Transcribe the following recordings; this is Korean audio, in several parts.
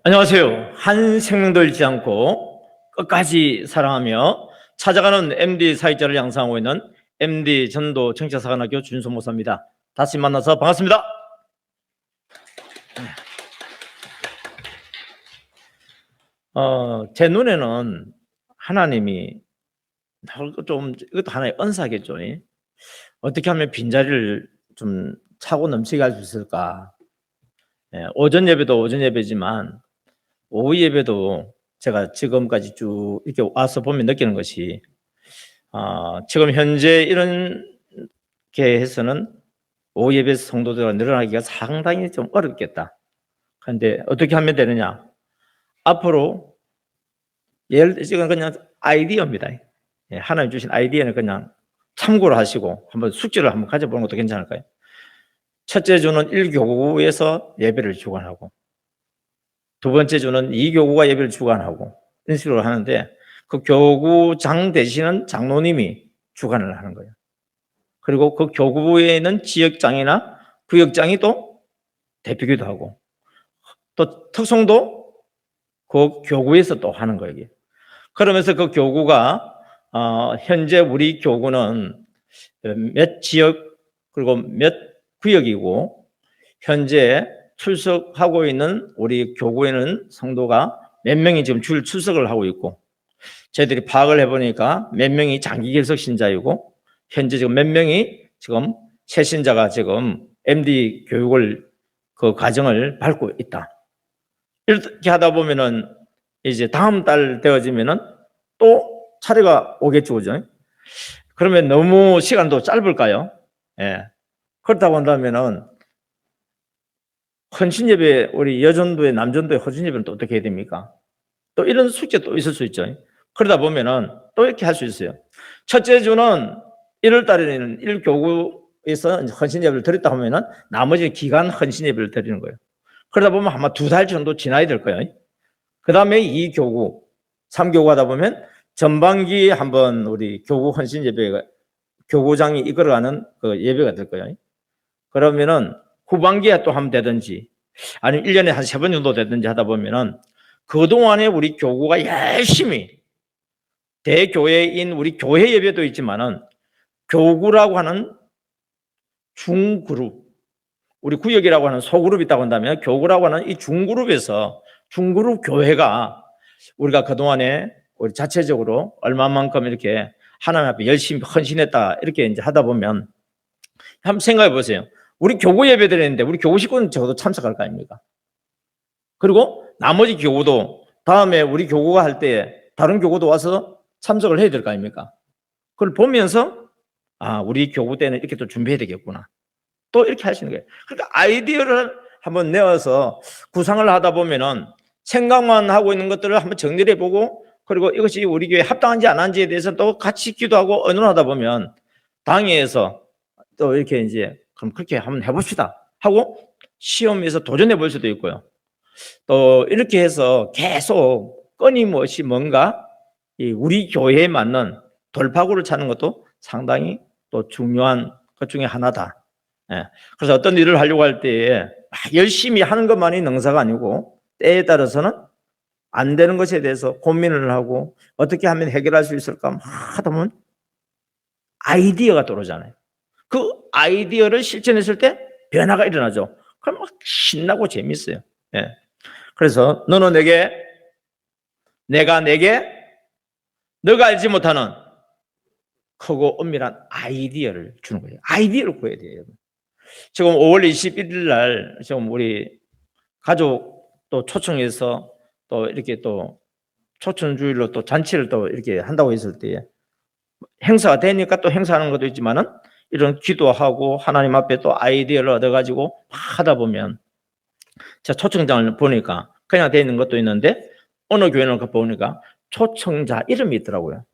안녕하세요. 한 생명도 잃지 않고 끝까지 사랑하며 찾아가는 MD 사역자를 양성하고 있는 MD 전도 청취자사관학교 준수 목사입니다. 다시 만나서 반갑습니다. 제 눈에는 하나님이 좀 이것도 하나의 은사겠죠. 어떻게 하면 빈자리를 좀 차고 넘치게 할 수 있을까? 오전 예배도 오전 예배지만 오후 예배도 제가 지금까지 쭉 이렇게 와서 보면 느끼는 것이 지금 현재 이렇게 해서는 오후 예배 성도들과 늘어나기가 상당히 좀 어렵겠다. 그런데 어떻게 하면 되느냐? 앞으로 지금 그냥 아이디어입니다. 하나님 주신 아이디어는 그냥 참고를 하시고 한번 숙지를 한번 가져보는 것도 괜찮을까요? 첫째 주는 1교구에서 예배를 주관하고 두 번째 주는 2교구가 예배를 주관하고 이런 식으로 하는데 그 교구장 되시는 장로님이 주관을 하는 거예요. 그리고 그 교구에는 지역장이나 구역장이 또 대표기도 하고 또 특송도 그 교구에서 또 하는 거예요. 그러면서 그 교구가 현재 우리 교구는 몇 지역 그리고 몇 구역이고 현재 출석하고 있는 우리 교구에는 성도가 몇 명이 지금 출석을 하고 있고 저희들이 파악을 해보니까 몇 명이 장기 결석 신자이고 현재 지금 몇 명이 지금 새 신자가 지금 MD 교육을 그 과정을 밟고 있다. 이렇게 하다 보면은 이제 다음 달 되어지면은 또 차례가 오겠죠, 그죠? 그러면 너무 시간도 짧을까요? 예. 그렇다고 한다면은 헌신예배, 우리 여전도의 남전도의 헌신예배는 또 어떻게 해야 됩니까? 또 이런 숙제 또 있을 수 있죠. 그러다 보면은 또 이렇게 할 수 있어요. 첫째 주는 1월 달에는 1교구에서 헌신예배를 드렸다 하면은 나머지 기간 헌신예배를 드리는 거예요. 그러다 보면 아마 2달 정도 지나야 될 거예요. 그 다음에 2교구, 3교구 하다 보면 전반기에 한번 우리 교구 헌신예배가 교구장이 이끌어가는 그 예배가 될 거예요. 그러면은 후반기에 또 하면 되든지 아니면 1년에 한 3번 정도 되든지 하다 보면은 그동안에 우리 교구가 열심히 대교회인 우리 교회 예배도 있지만은 교구라고 하는 중그룹, 우리 구역이라고 하는 소그룹이 있다고 한다면 교구라고 하는 이 중그룹에서 중그룹 교회가 우리가 그동안에 우리 자체적으로 얼마만큼 이렇게 하나님 앞에 열심히 헌신했다 이렇게 이제 하다 보면 한번 생각해 보세요. 우리 교구 예배 드렸는데 우리 교구 식구는 적어도 참석할 거 아닙니까? 그리고 나머지 교구도 다음에 우리 교구가 할 때 다른 교구도 와서 참석을 해야 될 거 아닙니까? 그걸 보면서 우리 교구 때는 이렇게 또 준비해야 되겠구나. 또 이렇게 하시는 거예요. 그러니까 아이디어를 한번 내어서 구상을 하다 보면은 생각만 하고 있는 것들을 한번 정리를 해보고 그리고 이것이 우리 교회에 합당한지 안 한지에 대해서 또 같이 기도하고 의논하다 보면 당회에서 또 이렇게 이제 그럼 그렇게 한번 해봅시다 하고 시험에서 도전해 볼 수도 있고요. 또 이렇게 해서 계속 끊임없이 뭔가 우리 교회에 맞는 돌파구를 찾는 것도 상당히 또 중요한 것 중에 하나다. 그래서 어떤 일을 하려고 할 때에 열심히 하는 것만이 능사가 아니고 때에 따라서는 안 되는 것에 대해서 고민을 하고 어떻게 하면 해결할 수 있을까 막 하다 보면 아이디어가 떠오르잖아요. 그 아이디어를 실천했을 때 변화가 일어나죠. 그럼 막 신나고 재밌어요. 그래서 너는 내게, 내가 내게, 너가 알지 못하는 크고 엄밀한 아이디어를 주는 거예요. 아이디어를 구해야 돼요. 지금 5월 21일 날 지금 우리 가족 또 초청해서 또 이렇게 또 초청주일로 또 잔치를 또 이렇게 한다고 했을 때 행사가 되니까 또 행사하는 것도 있지만은 이런 기도하고 하나님 앞에 또 아이디어를 얻어가지고 하다 보면 제가 초청장을 보니까 그냥 되어 있는 것도 있는데 어느 교회는 보니까 초청자 이름이 있더라고요.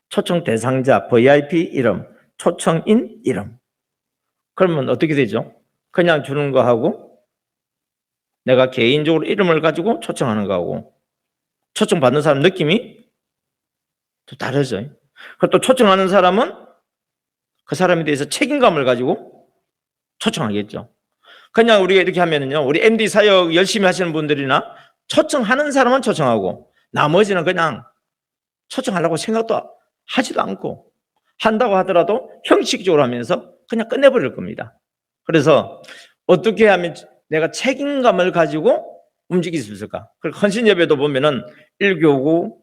초청 대상자 VIP 이름, 초청인 이름. 그러면 어떻게 되죠? 그냥 주는 거하고 내가 개인적으로 이름을 가지고 초청하는 거하고 초청받는 사람 느낌이 또 다르죠. 그리고 또 초청하는 사람은 그 사람에 대해서 책임감을 가지고 초청하겠죠. 그냥 우리가 이렇게 하면은요, 우리 MD 사역 열심히 하시는 분들이나 초청하는 사람은 초청하고 나머지는 그냥 초청하려고 생각도 하지도 않고, 한다고 하더라도 형식적으로 하면서 그냥 끝내버릴 겁니다. 그래서 어떻게 하면 내가 책임감을 가지고 움직일 수 있을까? 그리고 헌신 예배도 보면은 1교구,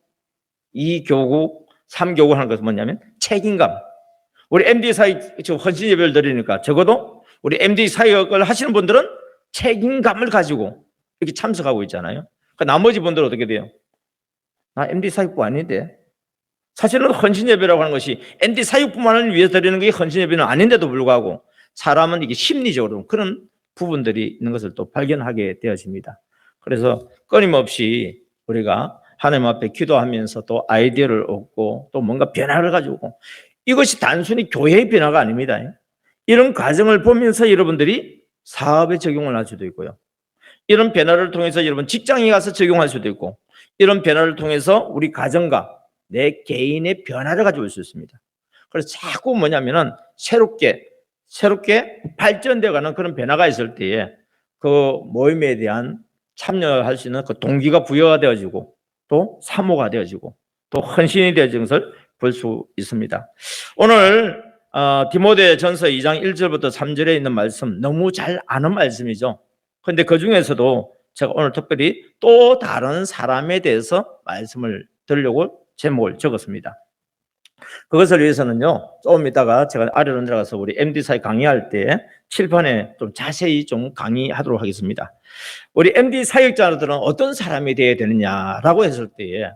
2교구, 3교구 하는 것은 뭐냐면 책임감. 우리 MD 사역 지금 헌신 예배를 드리니까 적어도 우리 MD 사역을 하시는 분들은 책임감을 가지고 이렇게 참석하고 있잖아요. 그 나머지 분들은 어떻게 돼요? 나 MD 사역부 아닌데. 사실은 헌신 예배라고 하는 것이 MD 사역뿐만을 위해서 드리는 게 헌신 예배는 아닌데도 불구하고 사람은 이게 심리적으로 그런 부분들이 있는 것을 또 발견하게 되어집니다. 그래서 끊임없이 우리가 하나님 앞에 기도하면서 또 아이디어를 얻고 또 뭔가 변화를 가지고, 이것이 단순히 교회의 변화가 아닙니다. 이런 과정을 보면서 여러분들이 사업에 적용을 할 수도 있고요. 이런 변화를 통해서 여러분 직장에 가서 적용할 수도 있고, 이런 변화를 통해서 우리 가정과 내 개인의 변화를 가져올 수 있습니다. 그래서 자꾸 뭐냐면은 새롭게 발전되어 가는 그런 변화가 있을 때에 그 모임에 대한 참여할 수 있는 그 동기가 부여가 되어지고 또 사모가 되어지고 또 헌신이 되어지는 것을 볼 수 있습니다. 오늘 디모데전서 2장 1절부터 3절에 있는 말씀 너무 잘 아는 말씀이죠. 그런데 그 중에서도 제가 오늘 특별히 또 다른 사람에 대해서 말씀을 드리려고 제목을 적었습니다. 그것을 위해서는요, 조금 이따가 제가 아래로 내려가서 우리 MD사역 강의할 때 칠판에 좀 자세히 좀 강의하도록 하겠습니다. 우리 MD 사역자들은 어떤 사람이 되어야 되느냐라고 했을 때에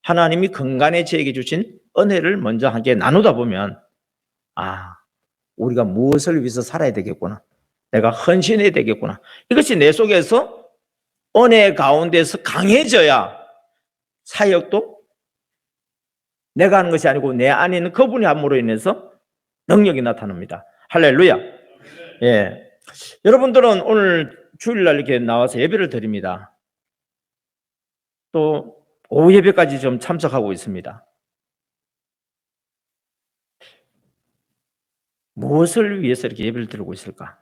하나님이 건강에 저에게 주신 은혜를 먼저 함께 나누다 보면, 우리가 무엇을 위해서 살아야 되겠구나, 내가 헌신해야 되겠구나, 이것이 내 속에서 은혜 가운데서 강해져야 사역도 내가 하는 것이 아니고 내 안에 있는 그분이 함으로 인해서 능력이 나타납니다. 할렐루야. 예. 여러분들은 오늘 주일날 이렇게 나와서 예배를 드립니다. 또 오후 예배까지 좀 참석하고 있습니다. 무엇을 위해서 이렇게 예배를 드리고 있을까?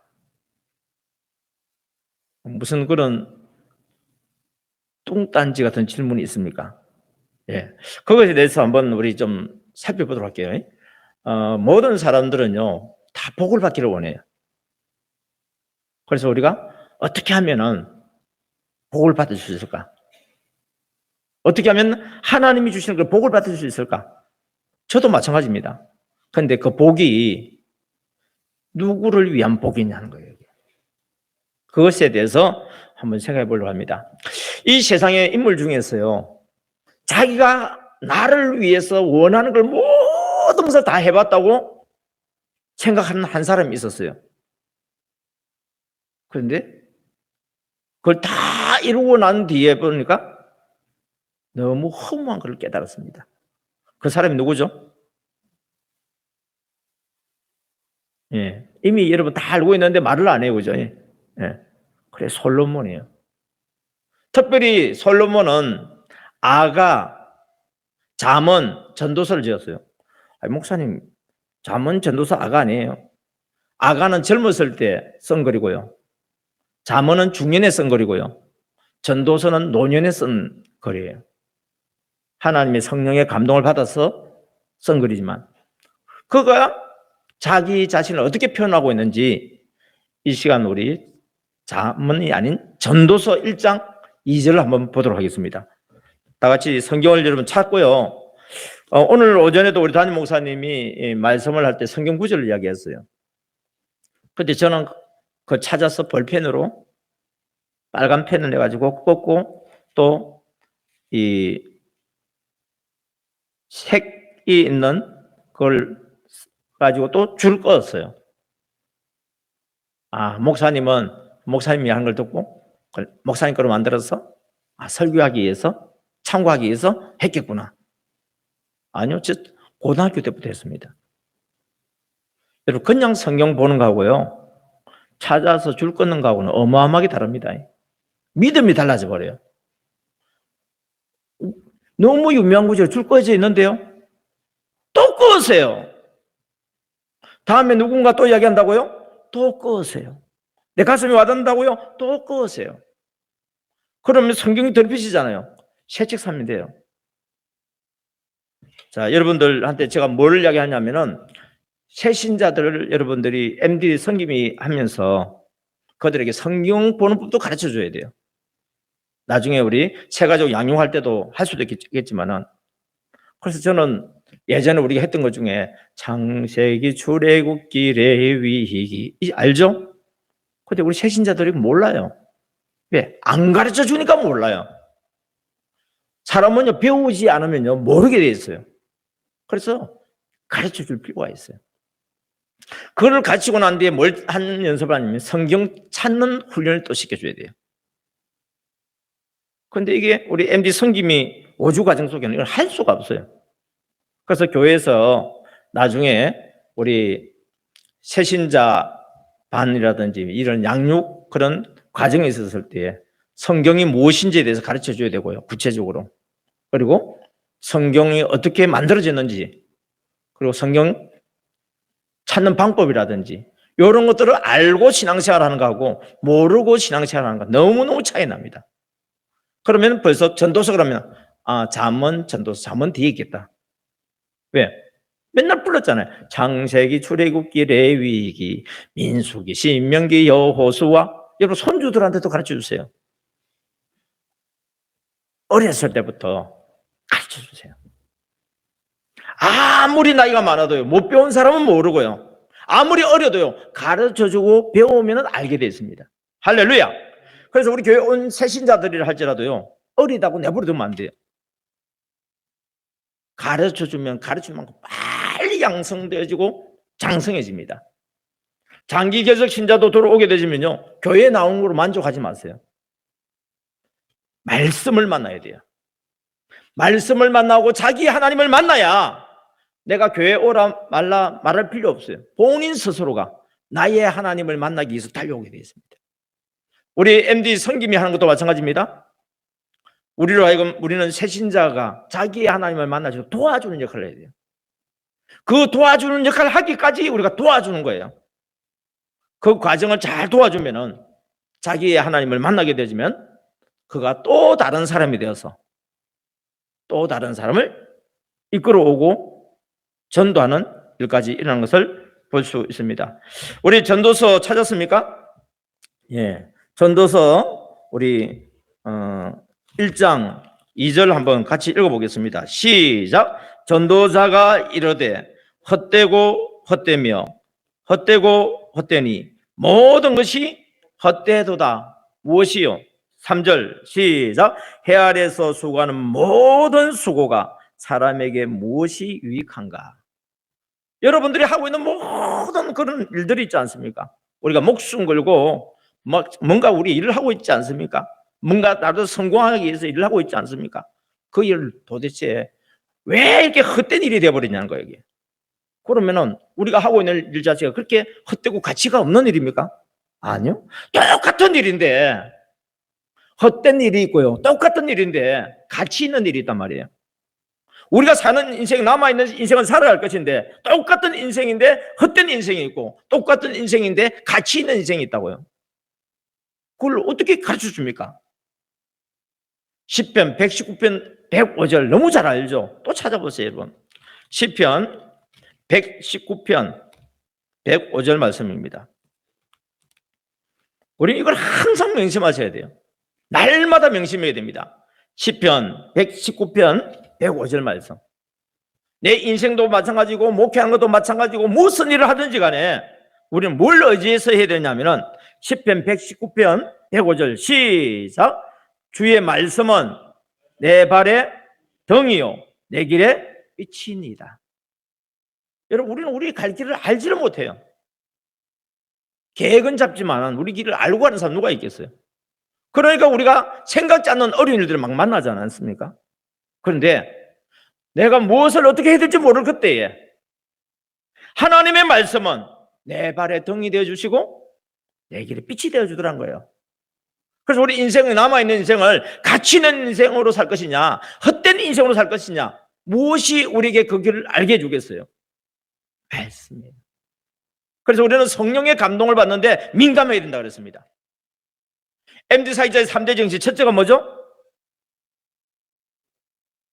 무슨 그런 뚱딴지 같은 질문이 있습니까? 예. 그것에 대해서 한번 우리 좀 살펴보도록 할게요. 모든 사람들은요, 다 복을 받기를 원해요. 그래서 우리가 어떻게 하면은 복을 받을 수 있을까? 어떻게 하면 하나님이 주시는 그 복을 받을 수 있을까? 저도 마찬가지입니다. 그런데 그 복이 누구를 위한 복이냐는 거예요. 그것에 대해서 한번 생각해 보려고 합니다. 이 세상의 인물 중에서요, 자기가 나를 위해서 원하는 걸 모든 것을 다 해봤다고 생각하는 한 사람이 있었어요. 그런데 그걸 다 이루고 난 뒤에 보니까 너무 허무한 걸 깨달았습니다. 그 사람이 누구죠? 예, 이미 여러분 다 알고 있는데 말을 안 해요, 그죠? 예. 그래, 솔로몬이에요. 특별히 솔로몬은 아가, 잠언, 전도서를 지었어요. 목사님, 잠언, 전도서 아가 아니에요. 아가는 젊었을 때 쓴 글이고요, 잠언은 중년에 쓴 글이고요, 전도서는 노년에 쓴 글이에요. 하나님의 성령의 감동을 받아서 쓴 글이지만 그가 자기 자신을 어떻게 표현하고 있는지 이 시간 우리 잠언이 아닌 전도서 1장 2절을 한번 보도록 하겠습니다. 다 같이 성경을 여러분 찾고요. 오늘 오전에도 우리 담임 목사님이 말씀을 할 때 성경 구절을 이야기했어요. 그런데 저는 그 찾아서 볼펜으로 빨간 펜을 해가지고 꽂고 또 이 색이 있는 그걸 가지고 또 줄 꺼었어요. 목사님이 하는 걸 듣고 목사님 거로 만들어서 설교하기 위해서, 참고하기 위해서 했겠구나. 아니요, 저 고등학교 때부터 했습니다. 여러분, 그냥 성경 보는 거하고요, 찾아서 줄 끊는 거하고는 어마어마하게 다릅니다. 믿음이 달라져 버려요. 너무 유명한 구절 줄 꺼져 있는데요, 또 꺼으세요. 다음에 누군가 또 이야기한다고요? 또 꺼으세요. 내 가슴이 와닿는다고요? 또 끄으세요. 그러면 성경이 덜피시잖아요. 새 책 사면 돼요. 자, 여러분들한테 제가 뭘 이야기하냐면은 새신자들을 여러분들이 MD 선김이 하면서 그들에게 성경 보는 법도 가르쳐 줘야 돼요. 나중에 우리 새가족 양육할 때도 할 수도 있겠지만은, 그래서 저는 예전에 우리가 했던 것 중에 창세기, 출애굽기, 레위기 알죠? 근데 우리 새신자들이 몰라요. 왜? 안 가르쳐 주니까 몰라요. 사람은요 배우지 않으면요 모르게 돼 있어요. 그래서 가르쳐 줄 필요가 있어요. 그걸 가르치고 난 뒤에 뭘 한 연습을 하냐면 성경 찾는 훈련을 또 시켜줘야 돼요. 근데 이게 우리 MD 성김이 5주 과정 속에는 이걸 할 수가 없어요. 그래서 교회에서 나중에 우리 새신자 반이라든지 이런 양육 그런 과정에 있었을 때 성경이 무엇인지에 대해서 가르쳐 줘야 되고요. 구체적으로. 그리고 성경이 어떻게 만들어졌는지, 그리고 성경 찾는 방법이라든지 이런 것들을 알고 신앙생활 하는 거하고 모르고 신앙생활 하는 거 너무너무 차이 납니다. 그러면 벌써 전도서 그러면 잠언, 전도서, 잠언 뒤에 있겠다. 왜? 맨날 불렀잖아요. 창세기, 출애굽기, 레위기, 민수기, 신명기, 여호수아. 여러분 손주들한테도 가르쳐 주세요. 어렸을 때부터 가르쳐 주세요. 아무리 나이가 많아도요, 못 배운 사람은 모르고요. 아무리 어려도요, 가르쳐 주고 배우면 알게 되어 있습니다. 할렐루야. 그래서 우리 교회 온 새신자들이라 할지라도요, 어리다고 내버려두면 안 돼요. 가르쳐 주면 가르치는 만큼 빨리 양성되어지고 장성해집니다. 장기 계속 신자도 들어오게 되시면요, 교회에 나온 거로 만족하지 마세요. 말씀을 만나야 돼요. 말씀을 만나고 자기 하나님을 만나야 내가 교회에 오라 말라 말할 필요 없어요. 본인 스스로가 나의 하나님을 만나기 위해서 달려오게 되어 있습니다. 우리 MD 성김이 하는 것도 마찬가지입니다. 우리로 하여금 우리는 새신자가 자기의 하나님을 만나서 도와주는 역할을 해야 돼요. 그 도와주는 역할을 하기까지 우리가 도와주는 거예요. 그 과정을 잘 도와주면은 자기의 하나님을 만나게 되면 그가 또 다른 사람이 되어서 또 다른 사람을 이끌어오고 전도하는 일까지 일어나는 것을 볼 수 있습니다. 우리 전도서 찾았습니까? 예, 전도서 우리 1장 2절 한번 같이 읽어보겠습니다. 시작. 전도자가 이르되 헛되고 헛되며 헛되고 헛되니 모든 것이 헛되도다. 무엇이요? 3절 시작. 해 아래서 수고하는 모든 수고가 사람에게 무엇이 유익한가? 여러분들이 하고 있는 모든 그런 일들이 있지 않습니까? 우리가 목숨 걸고 뭔가 우리 일을 하고 있지 않습니까? 뭔가 나도 성공하기 위해서 일을 하고 있지 않습니까? 그 일을 도대체 왜 이렇게 헛된 일이 되어버리냐는 거예요. 이게. 그러면은 우리가 하고 있는 일 자체가 그렇게 헛되고 가치가 없는 일입니까? 아니요. 똑같은 일인데 헛된 일이 있고요. 똑같은 일인데 가치 있는 일이 있단 말이에요. 우리가 사는 인생, 남아있는 인생을 살아야 할 것인데 똑같은 인생인데 헛된 인생이 있고 똑같은 인생인데 가치 있는 인생이 있다고요. 그걸 어떻게 가르쳐 줍니까? 시편 119편 105절 너무 잘 알죠? 또 찾아보세요, 여러분. 시편 119편 105절 말씀입니다. 우리는 이걸 항상 명심하셔야 돼요. 날마다 명심해야 됩니다. 시편 119편 105절 말씀. 내 인생도 마찬가지고 목회하는 것도 마찬가지고 무슨 일을 하든지 간에 우리는 뭘 의지해서 해야 되냐면은 시편 119편 105절 시작. 주의 말씀은 내 발의 등이요 내 길의 빛이니이다. 여러분 우리는 우리 갈 길을 알지를 못해요. 계획은 잡지만 우리 길을 알고 가는 사람 누가 있겠어요? 그러니까 우리가 생각지 않는 어려운 일들을 막 만나지 않습니까? 그런데 내가 무엇을 어떻게 해야 될지 모를 그때에 하나님의 말씀은 내 발의 등이 되어주시고 내 길의 빛이 되어주더란 거예요. 그래서 우리 인생에 남아있는 인생을 가치 있는 인생으로 살 것이냐 헛된 인생으로 살 것이냐 무엇이 우리에게 그 길을 알게 해주겠어요? 말씀이에요. 그래서 우리는 성령의 감동을 받는데 민감해야 된다 그랬습니다. MD 사역자의 3대 정신, 첫째가 뭐죠?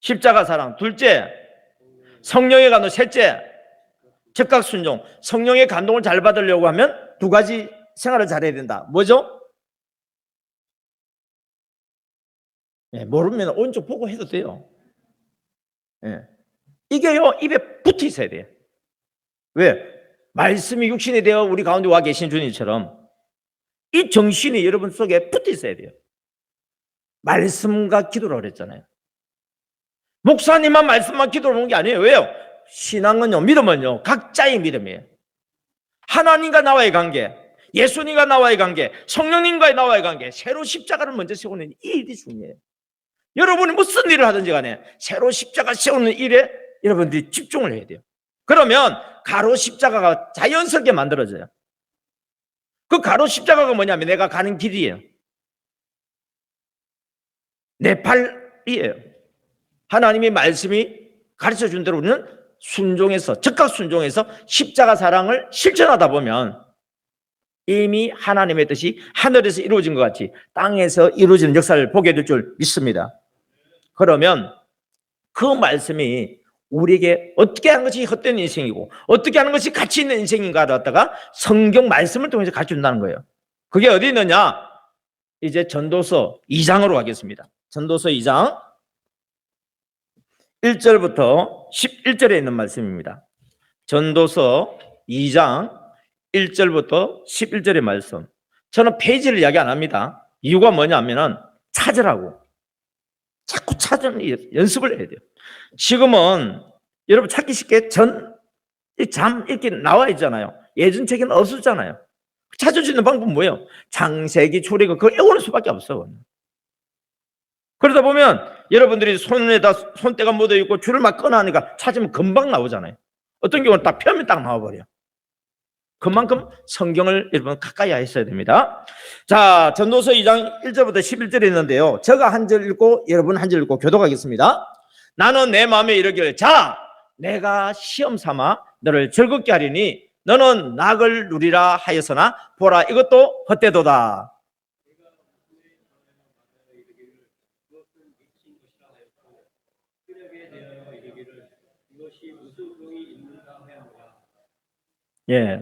십자가 사랑. 둘째, 성령의 감동. 셋째, 즉각 순종. 성령의 감동을 잘 받으려고 하면 두 가지 생활을 잘해야 된다. 뭐죠? 모르면 오른쪽 보고 해도 돼요. 이게요, 입에 붙어 있어야 돼요. 왜? 말씀이 육신이 되어 우리 가운데 와 계신 주님처럼 이 정신이 여러분 속에 붙어 있어야 돼요. 말씀과 기도라고 그랬잖아요. 목사님만 말씀만 기도로 하는 게 아니에요. 왜요? 신앙은요, 믿음은요, 각자의 믿음이에요. 하나님과 나와의 관계, 예수님과 나와의 관계, 성령님과의 나와의 관계, 새로 십자가를 먼저 세우는 이 일이 중요해요. 여러분이 무슨 일을 하든지 간에 새로 십자가 세우는 일에 여러분들이 집중을 해야 돼요. 그러면 가로 십자가가 자연스럽게 만들어져요. 그 가로 십자가가 뭐냐면 내가 가는 길이에요. 내 팔이에요. 하나님의 말씀이 가르쳐준 대로 우리는 순종해서, 즉각 순종해서 십자가 사랑을 실천하다 보면 이미 하나님의 뜻이 하늘에서 이루어진 것 같이 땅에서 이루어지는 역사를 보게 될 줄 믿습니다. 그러면 그 말씀이 우리에게 어떻게 하는 것이 헛된 인생이고 어떻게 하는 것이 가치 있는 인생인가를 갖다가 성경 말씀을 통해서 가르쳐준다는 거예요. 그게 어디 있느냐? 이제 전도서 2장으로 가겠습니다. 전도서 2장 1절부터 11절에 있는 말씀입니다. 전도서 2장 1절부터 11절의 말씀. 저는 페이지를 이야기 안 합니다. 이유가 뭐냐면은 찾으라고. 자꾸 찾는 연습을 해야 돼요. 지금은 여러분 찾기 쉽게 잠 이렇게 나와 있잖아요. 예전 책에는 없었잖아요. 찾을 수 있는 방법은 뭐예요? 창세기, 출애굽, 그걸 외우는 수밖에 없어. 그러다 보면 여러분들이 손에다 손때가 묻어 있고 줄을 막 꺼내니까 찾으면 금방 나오잖아요. 어떤 경우는 딱 펴면 딱 나와버려. 그만큼 성경을 여러분 가까이 하셔야 됩니다. 자, 전도서 2장 1절부터 11절에 있는데요. 제가 한 절 읽고 여러분 한 절 읽고 교독하겠습니다. 나는 내 마음에 이르기를 자, 내가 시험 삼아 너를 즐겁게 하리니 너는 낙을 누리라 하였으나 보라 이것도 헛되도다. 예.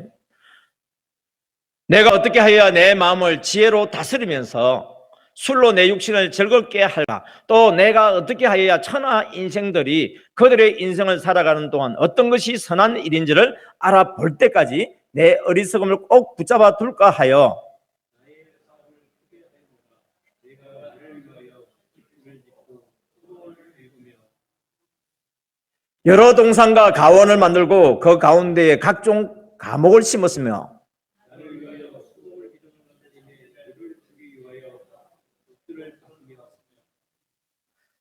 내가 어떻게 하여야 내 마음을 지혜로 다스리면서 술로 내 육신을 즐겁게 할까? 또 내가 어떻게 하여야 천하 인생들이 그들의 인생을 살아가는 동안 어떤 것이 선한 일인지를 알아볼 때까지 내 어리석음을 꼭 붙잡아 둘까 하여 여러 동산과 가원을 만들고 그 가운데에 각종 과목을 심었으며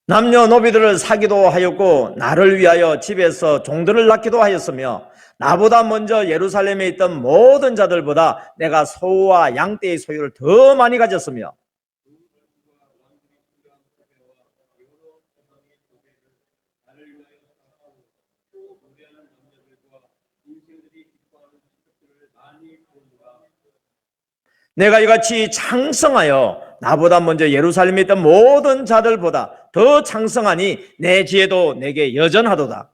남녀노비들을 사기도 하였고 나를 위하여 집에서 종들을 낳기도 하였으며 나보다 먼저 예루살렘에 있던 모든 자들보다 내가 소와 양떼의 소유를 더 많이 가졌으며 내가 이같이 창성하여 나보다 먼저 예루살렘에 있던 모든 자들보다 더 창성하니 내 지혜도 내게 여전하도다.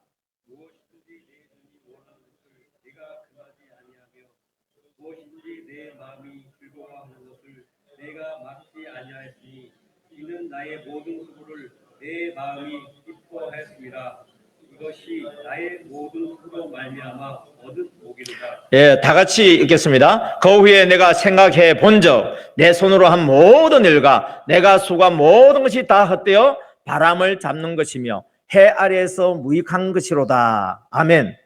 이는 나의 모든 수고를 내 마음이 기뻐하였습니다. 이것이 나의 모든 수고로 말미암아 얻은 복이로다. 예, 다 같이 읽겠습니다. 그 후에 내가 생각해 본즉 내 손으로 한 모든 일과 내가 수고한 모든 것이 다 헛되어 바람을 잡는 것이며 해 아래에서 무익한 것이로다. 아멘.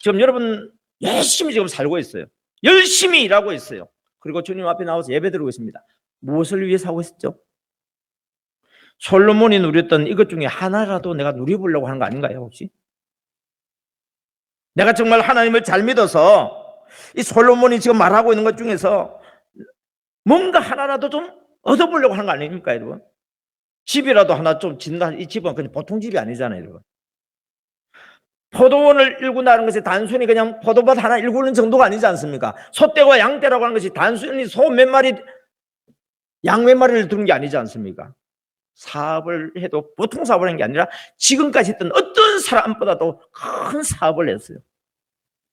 지금 여러분 열심히 지금 살고 있어요. 열심히 일하고 있어요. 그리고 주님 앞에 나와서 예배드리고 있습니다. 무엇을 위해서 하고 있었죠? 솔로몬이 누렸던 이것 중에 하나라도 내가 누려보려고 하는 거 아닌가요, 혹시? 내가 정말 하나님을 잘 믿어서 이 솔로몬이 지금 말하고 있는 것 중에서 뭔가 하나라도 좀 얻어보려고 하는 거 아닙니까, 여러분? 집이라도 하나 좀 짓는다. 이 집은 그냥 보통 집이 아니잖아요, 여러분. 포도원을 일군다는 것이 단순히 그냥 포도밭 하나 일구는 정도가 아니지 않습니까? 소떼와 양떼라고 하는 것이 단순히 소 몇 마리, 양 몇 마리를 두는 게 아니지 않습니까? 사업을 해도 보통 사업을 하는 게 아니라 지금까지 했던 어떤 사람보다도 큰 사업을 했어요.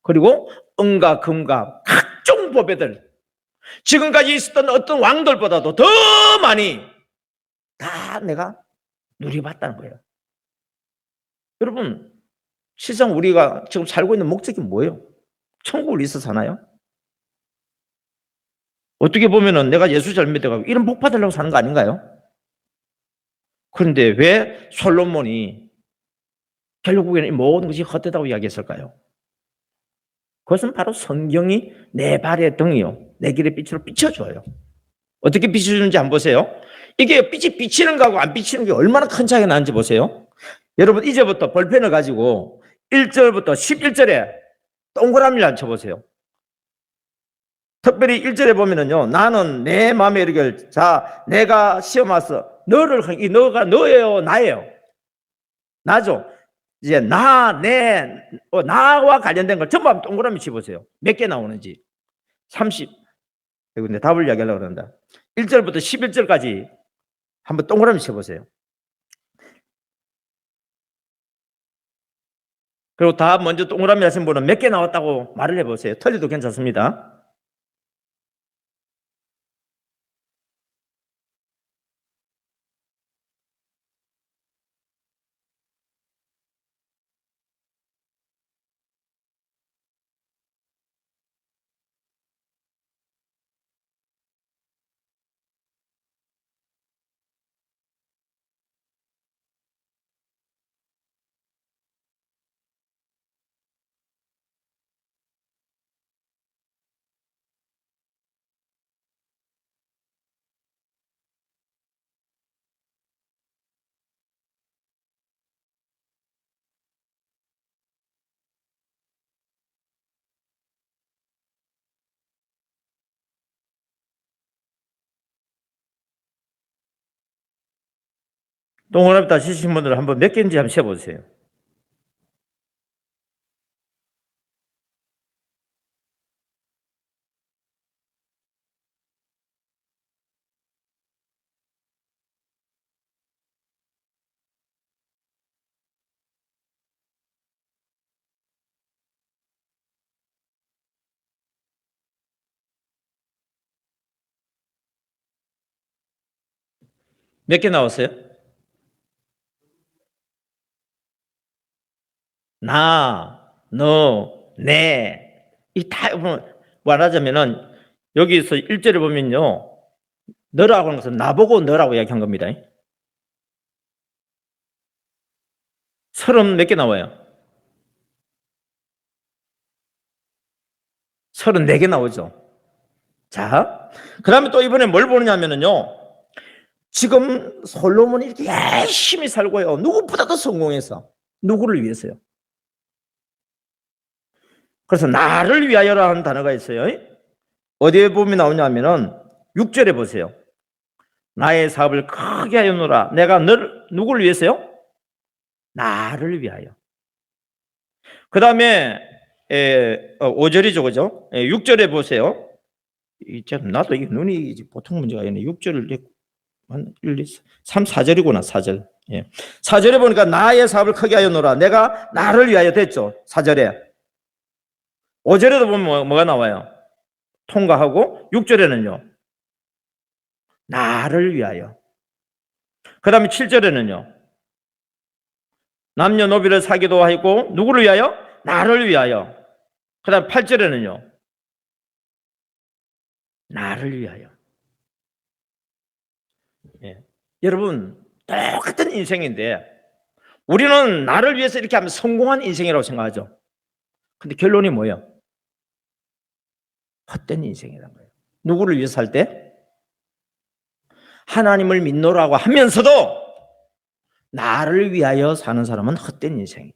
그리고 은과 금과 각종 보배들, 지금까지 있었던 어떤 왕들보다도 더 많이 다 내가 누려봤다는 거예요. 여러분, 실상 우리가 지금 살고 있는 목적이 뭐예요? 천국을 위해서 사나요? 어떻게 보면은 내가 예수 잘 믿어가지고 이런 복 받으려고 사는 거 아닌가요? 그런데 왜 솔로몬이 결국에는 이 모든 것이 헛되다고 이야기했을까요? 그것은 바로 성경이 내 발의 등이요, 내 길의 빛으로 비춰줘요. 어떻게 비춰주는지 한번 보세요. 이게 빛이 비치는 거하고 안 비치는 게 얼마나 큰 차이가 나는지 보세요. 여러분, 이제부터 볼펜을 가지고 1절부터 11절에 동그라미를 안 쳐보세요. 특별히 1절에 보면은요, 나는 내 마음에 이르기를, 자, 내가 시험 와서 너를, 이 너가 너예요, 나예요? 나죠? 이제 나와 관련된 걸 전부 한번 동그라미 치보세요. 몇 개 나오는지. 30. 근데 답을 이야기하려고 그런다. 1절부터 11절까지 한번 동그라미 쳐보세요. 그리고 다 먼저 동그라미 하신 분은 몇 개 나왔다고 말을 해보세요. 틀려도 괜찮습니다. 동그라미 다 치신 분들 한번 몇 개인지 한번 세보세요. 몇 개 나왔어요? 나, 너, 내. 이 다 말하자면은 여기서 1절에 보면요, 너라고 하는 것은 나보고 너라고 이야기한 겁니다. 30 몇 개 나와요? 34개 나오죠. 자, 그 다음에 또 이번에 뭘 보느냐면요, 지금 솔로몬이 이렇게 열심히 살고요, 누구보다도 성공해서 누구를 위해서요? 그래서 나를 위하여라는 단어가 있어요. 어디에 보면 나오냐면은 6절에 보세요. 나의 사업을 크게 하여노라. 내가 누구를 위해서요? 나를 위하여. 그 다음에 5절이죠, 그죠? 6절에 보세요. 나도 이 눈이 보통 문제가 아니네. 6절을 1, 2, 3, 4절이구나, 4절. 4절에 보니까 나의 사업을 크게 하여노라. 내가 나를 위하여 됐죠, 4절에. 5절에도 보면 뭐가 나와요? 통과하고, 6절에는요, 나를 위하여. 그 다음에 7절에는요, 남녀노비를 사기도 하고, 누구를 위하여? 나를 위하여. 그 다음 8절에는요, 나를 위하여. 여러분, 똑같은 인생인데 우리는 나를 위해서 이렇게 하면 성공한 인생이라고 생각하죠. 근데 결론이 뭐예요? 헛된 인생이라는 거예요. 누구를 위해서 살 때? 하나님을 믿노라고 하면서도 나를 위하여 사는 사람은 헛된 인생이에요.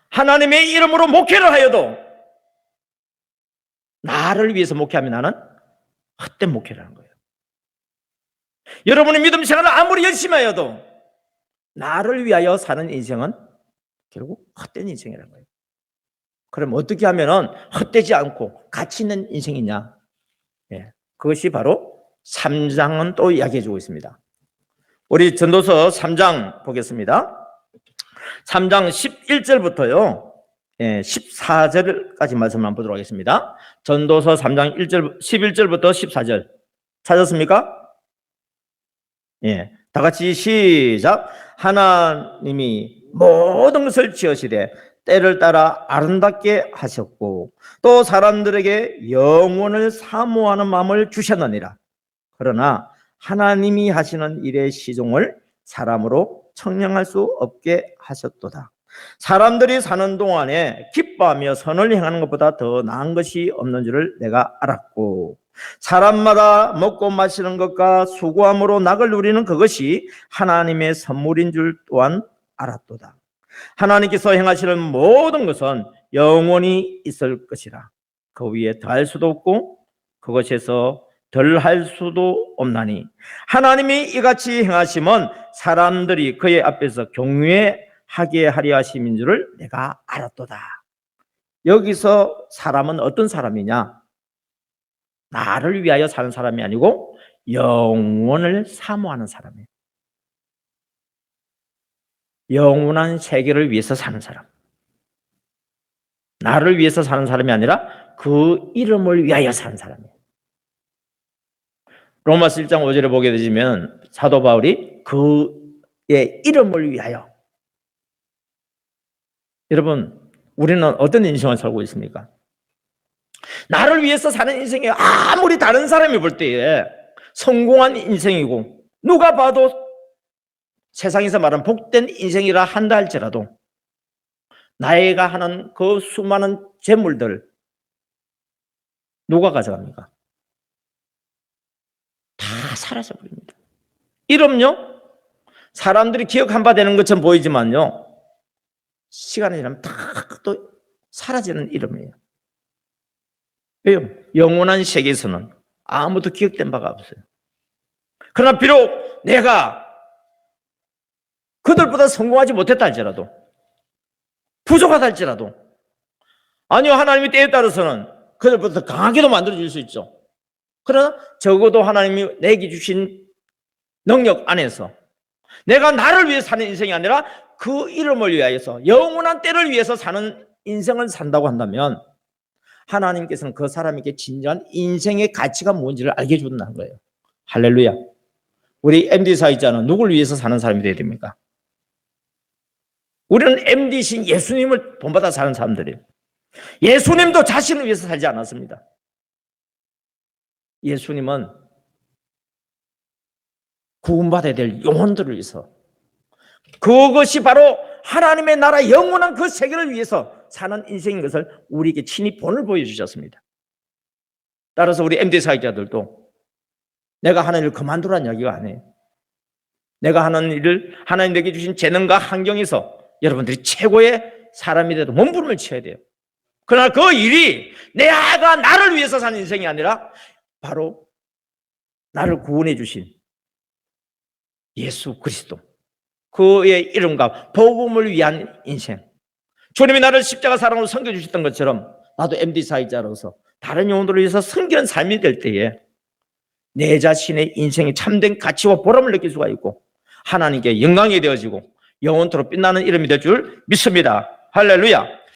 하나님의 이름으로 목회를 하여도 나를 위해서 목회하면 나는 헛된 목회라는 거예요. 여러분의 믿음 생활을 아무리 열심히 하여도 나를 위하여 사는 인생은 결국 헛된 인생이라는 거예요. 그럼 어떻게 하면은 헛되지 않고 가치 있는 인생이냐? 예, 그것이 바로 3장은 또 이야기해 주고 있습니다. 우리 전도서 3장 보겠습니다. 3장 11절부터요. 14절까지 말씀을 한번 보도록 하겠습니다. 전도서 3장 11절부터 14절 찾았습니까? 예, 다 같이 시작. 하나님이 모든 것을 지으시되 때를 따라 아름답게 하셨고 또 사람들에게 영원을 사모하는 마음을 주셨느니라. 그러나 하나님이 하시는 일의 시종을 사람으로 청량할 수 없게 하셨도다. 사람들이 사는 동안에 기뻐하며 선을 행하는 것보다 더 나은 것이 없는 줄을 내가 알았고 사람마다 먹고 마시는 것과 수고함으로 낙을 누리는 그것이 하나님의 선물인 줄 또한 알았도다. 하나님께서 행하시는 모든 것은 영원히 있을 것이라. 그 위에 더할 수도 없고 그것에서 덜 할 수도 없나니 하나님이 이같이 행하심은 사람들이 그의 앞에서 경외하게 하려 하심인 줄을 내가 알았도다. 여기서 사람은 어떤 사람이냐? 나를 위하여 사는 사람이 아니고 영원을 사모하는 사람이에요. 영원한 세계를 위해서 사는 사람. 나를 위해서 사는 사람이 아니라 그 이름을 위하여 사는 사람이에요. 로마서 1장 5절에 보게 되면 사도 바울이 그의 이름을 위하여. 여러분, 우리는 어떤 인생을 살고 있습니까? 나를 위해서 사는 인생이 아무리 다른 사람이 볼 때에 성공한 인생이고 누가 봐도 세상에서 말하는 복된 인생이라 한다 할지라도 나이가 하는 그 수많은 재물들 누가 가져갑니까? 다 사라져버립니다. 이름요? 사람들이 기억한 바 되는 것처럼 보이지만요 시간이 지나면 다 또 사라지는 이름이에요. 왜요? 영원한 세계에서는 아무도 기억된 바가 없어요. 그러나 비록 내가 그들보다 성공하지 못했다 할지라도 부족하다 할지라도 아니요 하나님의 때에 따라서는 그들보다 더 강하게도 만들어줄 수 있죠. 그러나 적어도 하나님이 내게 주신 능력 안에서 내가 나를 위해 사는 인생이 아니라 그 이름을 위하여서 영원한 때를 위해서 사는 인생을 산다고 한다면 하나님께서는 그 사람에게 진정한 인생의 가치가 뭔지를 알게 해준다는 거예요. 할렐루야. 우리 MD 사역자는 누굴 위해서 사는 사람이 되어야 됩니까? 우리는 MD신 예수님을 본받아 사는 사람들이에요. 예수님도 자신을 위해서 살지 않았습니다. 예수님은 구원받아야 될 영혼들을 위해서 그것이 바로 하나님의 나라 영원한 그 세계를 위해서 사는 인생인 것을 우리에게 친히 본을 보여주셨습니다. 따라서 우리 MD 사역자들도 내가 하는 일을 그만두라는 이야기가 아니에요. 내가 하는 일을 하나님 내게 주신 재능과 환경에서 여러분들이 최고의 사람이 돼도 몸부림을 쳐야 돼요. 그러나 그 일이 내가 나를 위해서 사는 인생이 아니라 바로 나를 구원해 주신 예수 그리스도 그의 이름과 복음을 위한 인생. 주님이 나를 십자가 사랑으로 섬겨주셨던 것처럼 나도 MD 사역자로서 다른 영혼들을 위해서 섬기는 삶이 될 때에 내 자신의 인생의 참된 가치와 보람을 느낄 수가 있고 하나님께 영광이 되어지고 영원토록 빛나는 이름이 될 줄 믿습니다. 할렐루야.